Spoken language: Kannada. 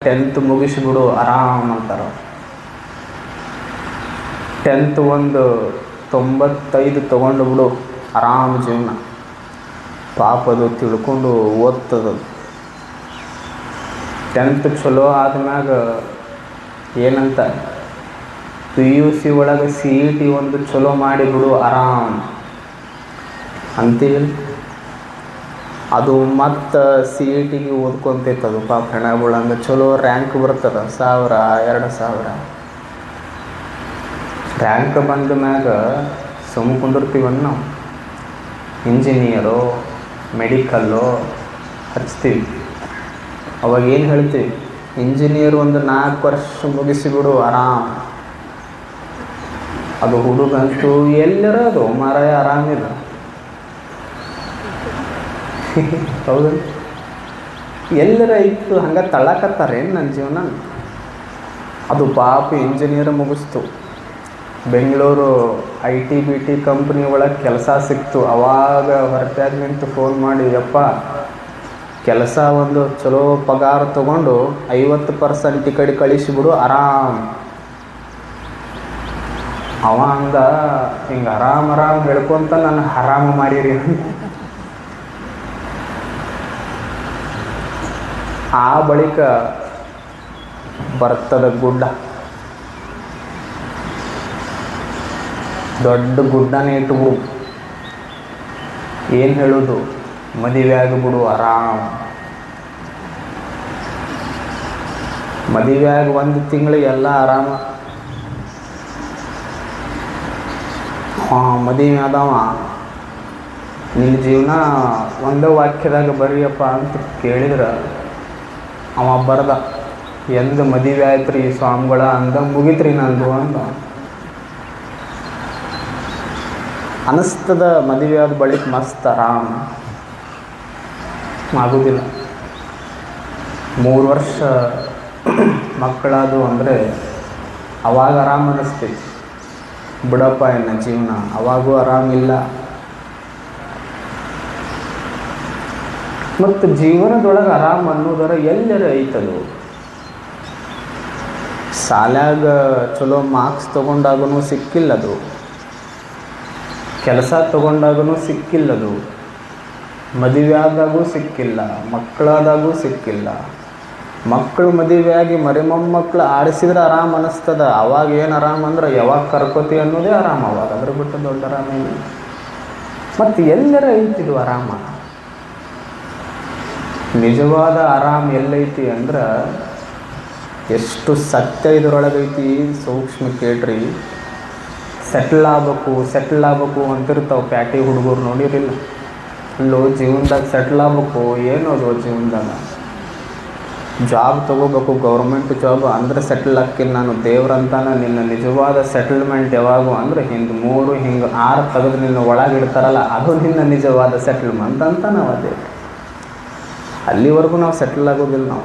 10th ಮುಗಿಸಿಬಿಡು ಆರಾಮ್ ಅಂತಾರೆ. 10th ಒಂದು 95 ತೊಗೊಂಡು ಬಿಡು ಆರಾಮ್ ಜೀವನ. ಪಾಪ ಅದು ತಿಳ್ಕೊಂಡು ಓದ್ತದ. 10th ಚಲೋ ಆದ್ಮ್ಯಾಗ ಏನಂತ PUC ಒಳಗೆ CET ಒಂದು ಚಲೋ ಮಾಡಿಬಿಡು ಆರಾಮ್ ಅಂತೀವಿ. ಅದು ಮತ್ತು CETಗೆ ಓದ್ಕೊಂತೈತದು ಪಾಪ ಹೆಣಗಳಂಗೆ ಚಲೋ ರ್ಯಾಂಕ್ ಬರ್ತದೆ 1000 2000 ರ್ಯಾಂಕ್ ಬಂದ ಮ್ಯಾಗ ಸುಮ್ಮ ಕುಂದಿರ್ತೀವನ್ನ ನಾವು. ಇಂಜಿನಿಯರು ಮೆಡಿಕಲ್ಲು ಹಚ್ತೀವಿ. ಅವಾಗ ಏನು ಹೇಳ್ತೀವಿ, ಇಂಜಿನಿಯರ್ ಒಂದು 4 ವರ್ಷ ಮುಗಿಸಿಬಿಡು ಆರಾಮ್. ಅದು ಹುಡುಗಂತೂ ಎಲ್ಲರ ಅದು ಮಾರಾಯ ಆರಾಮಿಲ್ಲ. ಹೌದು, ಎಲ್ಲರ ಇತ್ತು ಹಂಗೆ ತಳ್ಳಕತ್ತಾರೇನು ನನ್ನ ಜೀವನ. ಅದು ಪಾಪ ಇಂಜಿನಿಯರ್ ಮುಗಿಸ್ತು, ಬೆಂಗಳೂರು IT-BT ಕಂಪ್ನಿ ಒಳಗೆ ಕೆಲಸ ಸಿಕ್ತು. ಅವಾಗ ಹೊರತಾಗಿ ನಿಂತು ಫೋನ್ ಮಾಡಿ, ಯಪ್ಪ ಕೆಲಸ ಒಂದು ಚಲೋ ಪಗಾರ ತೊಗೊಂಡು 50% ಈ ಕಡೆ ಕಳಿಸಿಬಿಡು ಆರಾಮ್. ಅವ ಹಂಗ ಹಿಂಗೆ ಆರಾಮ್ ಹೇಳ್ಕೊಂತ ನಾನು ಆರಾಮ ಮಾಡಿರಿ. ಆ ಬಳಿಕ ಬರ್ತದ ಗುಡ್ಡ, ದೊಡ್ಡ ಗುಡ್ಡನೇ ಇಟ್ಬಿಡು. ಏನು ಹೇಳೋದು, ಮದುವೆ ಆಗಿಬಿಡು ಆರಾಮ್. ಮದುವೆ ಆಗಿ 1 ತಿಂಗಳು ಎಲ್ಲ ಆರಾಮ. ಮದುವೆ ಆದವ ನಿನ್ನ ಜೀವನ ಒಂದೇ ವಾಕ್ಯದಾಗ ಬರೀಯಪ್ಪ ಅಂತ ಕೇಳಿದ್ರೆ ಅವ ಬರ್ದ, ಎಂದು ಮದುವೆ ಆಯ್ತು ರೀ ಸ್ವಾಮಿಗಳ ಅಂದ ಮುಗಿತ್ರಿ ನಂದು ಅಂದ. ಅನ್ನಿಸ್ತದ ಮದುವೆ ಆದ ಬಳಿಕ ಮಸ್ತ್ ಆರಾಮ್ ಆಗೋದಿಲ್ಲ. 3 ವರ್ಷ ಮಕ್ಕಳಾದು ಅಂದರೆ ಅವಾಗ ಆರಾಮ್ ಅನ್ನಿಸ್ತೈತಿ. ಬಿಡಪ್ಪ ಎನ್ನ ಜೀವನ ಅವಾಗೂ ಆರಾಮಿಲ್ಲ. ಮತ್ತು ಜೀವನದೊಳಗೆ ಆರಾಮ್ ಅನ್ನೋದರ ಎಲ್ಲರ ಐತದು. ಶಾಲ್ಯಾಗ ಚಲೋ ಮಾರ್ಕ್ಸ್ ತೊಗೊಂಡಾಗೂ ಸಿಕ್ಕಿಲ್ಲದು, ಕೆಲಸ ತೊಗೊಂಡಾಗೂ ಸಿಕ್ಕಿಲ್ಲದು, ಮದುವೆ ಆದಾಗೂ ಸಿಕ್ಕಿಲ್ಲ, ಮಕ್ಕಳಾದಾಗೂ ಸಿಕ್ಕಿಲ್ಲ. ಮಕ್ಕಳು ಮದುವೆಯಾಗಿ ಮೊಮ್ಮಕ್ಕಳು ಆಡಿಸಿದ್ರೆ ಆರಾಮ್ ಅನ್ನಿಸ್ತದ. ಅವಾಗ ಏನು ಆರಾಮ್ ಅಂದ್ರೆ ಯಾವಾಗ ಕರ್ಕೋತಿ ಅನ್ನೋದೇ ಆರಾಮ. ಅವಾಗ ಅದ್ರ ಬಿಟ್ಟು ದೊಡ್ಡ ಆರಾಮ ಮತ್ತು ಎಲ್ಲರ ಐತಿದು ಆರಾಮ. ನಿಜವಾದ ಆರಾಮ್ ಎಲ್ಲೈತಿ ಅಂದ್ರೆ ಎಷ್ಟು ಸತ್ಯ ಇದರೊಳಗೈತಿ ಸೂಕ್ಷ್ಮ ಕೇಳ್ರಿ. ಸೆಟ್ಲ್ ಆಗ್ಬೇಕು ಅಂತಿರ್ತಾವೆ ಪ್ಯಾಟಿ ಹುಡುಗರು, ನೋಡಿರಿಲ್ಲ? ಅಲ್ಲೋ ಜೀವನದಾಗ ಸೆಟ್ಲ್ ಆಗ್ಬೇಕು, ಏನೋದು ಜೀವನದಾಗ ಜಾಬ್ ತೊಗೋಬೇಕು, ಗೌರ್ಮೆಂಟ್ ಜಾಬ್ ಅಂದ್ರೆ ಸೆಟ್ಲ್ ಆಕ್ಕಿಲ್ಲ ನಾನು ದೇವ್ರಂತಾನ. ನಿನ್ನ ನಿಜವಾದ ಸೆಟಲ್ಮೆಂಟ್ ಯಾವಾಗೂ ಅಂದ್ರೆ ಹಿಂಗೆ 3 ಹಿಂಗೆ 6 ತೆಗೆದು ನಿನ್ನ ಒಳಗಿಡ್ತಾರಲ್ಲ, ಅದು ನಿನ್ನ ನಿಜವಾದ ಸೆಟಲ್ಮೆಂಟ್ ಅಂತ ನಾವು ಅದೇ. ಅಲ್ಲಿವರೆಗೂ ನಾವು ಸೆಟ್ಲ್ ಆಗೋದಿಲ್ಲ ನಾವು.